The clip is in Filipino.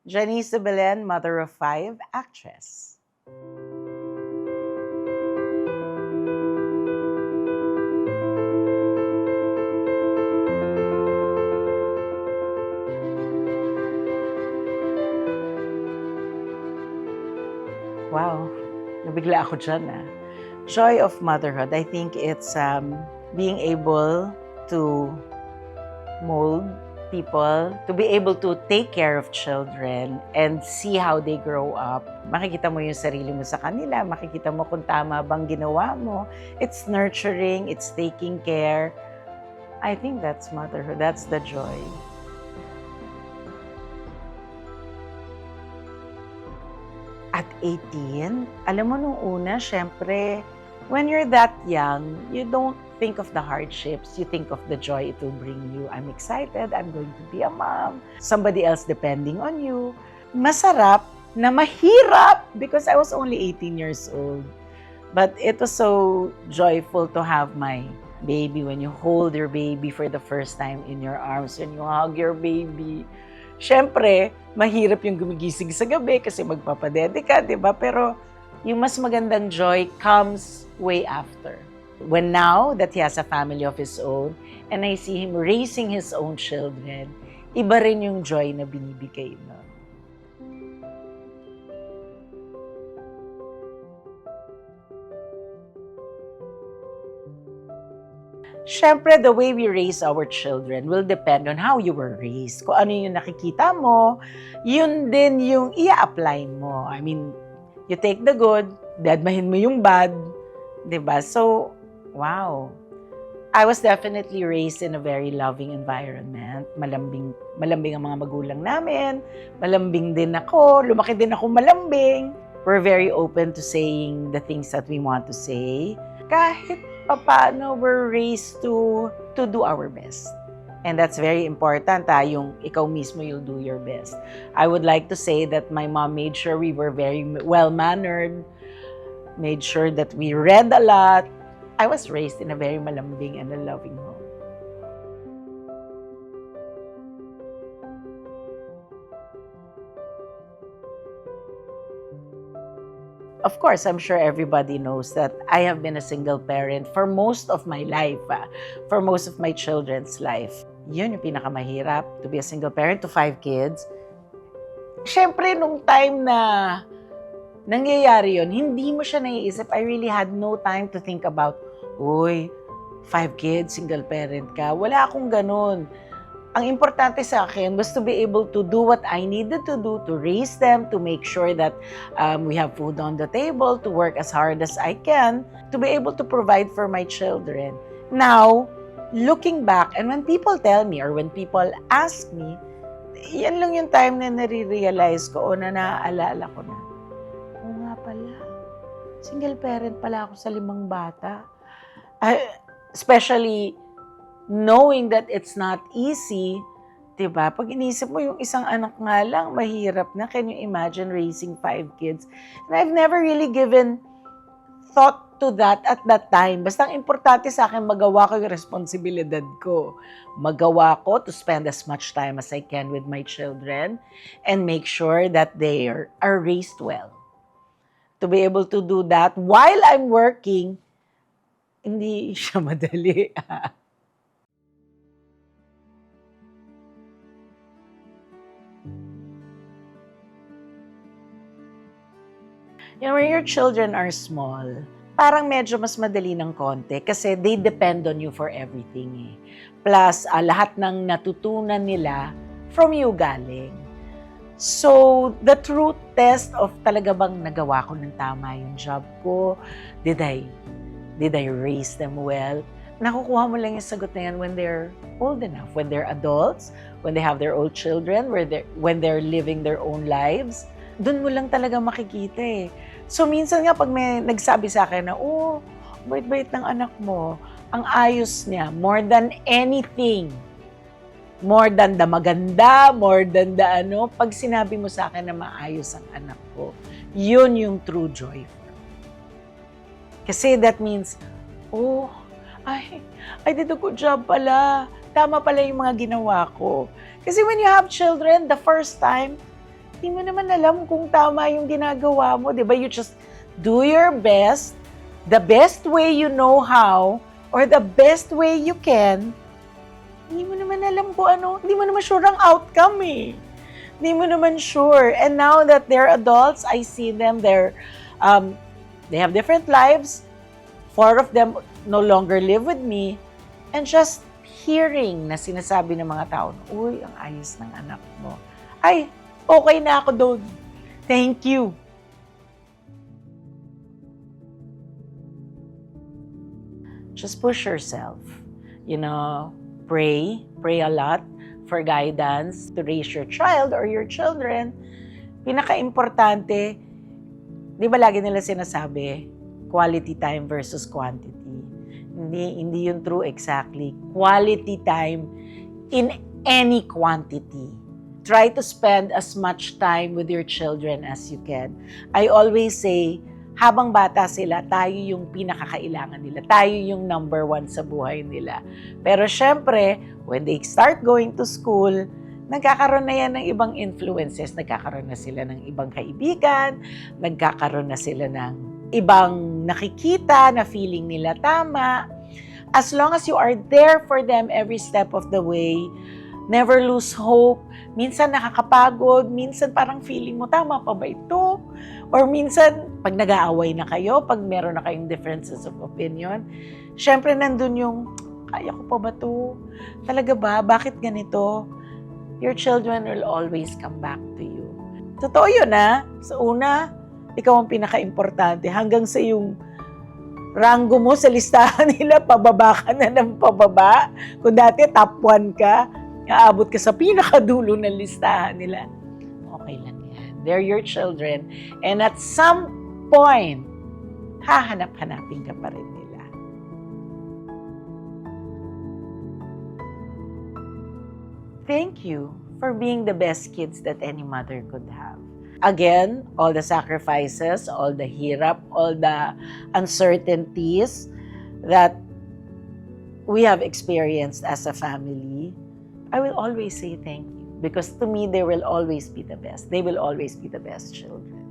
Janice de Belen, mother of 5, actress. Wow, nabigla ako dyan Joy of motherhood, I think it's being able to mold people, to be able to take care of children and see how they grow up. Makikita mo yung sarili mo sa kanila, makikita mo kung tama bang ginawa mo. It's nurturing, it's taking care. I think that's motherhood, that's the joy. At 18, alam mo nung una, syempre, when you're that young, you don't think of the hardships, you think of the joy it will bring you. I'm excited, I'm going to be a mom, somebody else depending on you. Masarap na mahirap because I was only 18 years old. But it was so joyful to have my baby, when you hold your baby for the first time in your arms, when you hug your baby. Siyempre, mahirap yung gumigising sa gabi kasi magpapadede ka, di ba? Pero yung mas magandang joy comes way after. When now that he has a family of his own and I see him raising his own children, iba rin yung joy na binibigay mo. Siyempre, the way we raise our children will depend on how you were raised. Kung ano yung nakikita mo, yun din yung i-apply mo. I mean, you take the good, dadmahin mo yung bad, di ba? So, wow. I was definitely raised in a very loving environment. Malambing ang mga magulang namin. Malambing din ako. Lumaki din ako malambing. We're very open to saying the things that we want to say. Kahit paano we're raised to do our best. And that's very important, yung ikaw mismo, you'll do your best. I would like to say that my mom made sure we were very well-mannered, made sure that we read a lot. I was raised in a very malambing and a loving home. Of course, I'm sure everybody knows that I have been a single parent for most of my life, for most of my children's life. Yun yung pinakamahirap, to be a single parent to 5 kids. Siyempre, nung time na nangyayari yun, hindi mo siya naiisip. I really had no time to think about, uy, 5 kids, single parent ka. Wala akong ganun. Ang importante sa akin was to be able to do what I needed to do to raise them, to make sure that we have food on the table, to work as hard as I can, to be able to provide for my children. Now, looking back, and when people tell me or when people ask me, yan lang yung time na nare-realize ko o na naaalala ko na, oo nga pala, single parent pala ako sa 5 bata. Especially knowing that it's not easy, diba? Pag inisip mo yung isang anak nga lang, mahirap na. Can you imagine raising 5 kids? And I've never really given thought to that at that time. Basta ang importante sa akin, magawa ko yung responsibilidad ko. Magawa ko to spend as much time as I can with my children and make sure that they are raised well. To be able to do that while I'm working, hindi siya madali. You know, when your children are small, parang medyo mas madali ng konti kasi they depend on you for everything. Plus, lahat ng natutunan nila from you galing. So, the true test of talaga bang nagawa ko ng tama yung job ko? Did I raise them well? Nakukuha mo lang yung sagot na yan when they're old enough, when they're adults, when they have their own children, when they're living their own lives. Doon mo lang talaga makikita So, minsan nga pag may nagsabi sa akin na, oh, bait-bait ng anak mo, ang ayos niya, more than anything, more than the maganda, more than the pag sinabi mo sa akin na maayos ang anak ko, yun yung true joy for me. Kasi that means, oh, I did a good job pala. Tama pala yung mga ginawa ko. Kasi when you have children, the first time, Di mo naman alam kung tama yung ginagawa mo, di ba? You just do your best, the best way you know how, or the best way you can. Hindi mo naman alam kung ano, hindi mo naman sure ang outcome eh. Hindi mo naman sure. And now that they're adults, I see them, they have different lives. 4 of them no longer live with me. And just hearing na sinasabi ng mga tao, uy, ang ayos ng anak mo. Ay, okay na ako doon. Thank you. Just push yourself. You know, pray a lot for guidance to raise your child or your children. Pinaka-importante, di ba lagi nila sinasabi, quality time versus quantity. Hindi yun true exactly. Quality time in any quantity. Try to spend as much time with your children as you can. I always say, habang bata sila, tayo yung pinakakailangan nila. Tayo yung number 1 sa buhay nila. Pero syempre, when they start going to school, nagkakaroon na yan ng ibang influences. Nagkakaroon na sila ng ibang kaibigan. Nagkakaroon na sila ng ibang nakikita na feeling nila tama. As long as you are there for them every step of the way, never lose hope. Minsan nakakapagod, minsan parang feeling mo, tama pa ba ito? Or minsan, pag nag-aaway na kayo, pag meron na kayong differences of opinion, syempre nandun yung, kaya ko pa ba ito? Talaga ba? Bakit ganito? Your children will always come back to you. Totoo yun Sa una, ikaw ang pinaka-importante. Hanggang sa yung ranggo mo sa listahan nila, pababa ka na ng pababa. Kung dati top 1 ka, aabot ka sa pinakadulo ng listahan nila. Okay lang yan. They're your children. And at some point, hahanap-hanapin ka pa rin nila. Thank you for being the best kids that any mother could have. Again, all the sacrifices, all the hirap, all the uncertainties that we have experienced as a family, I will always say thank you. Because to me, they will always be the best. They will always be the best children.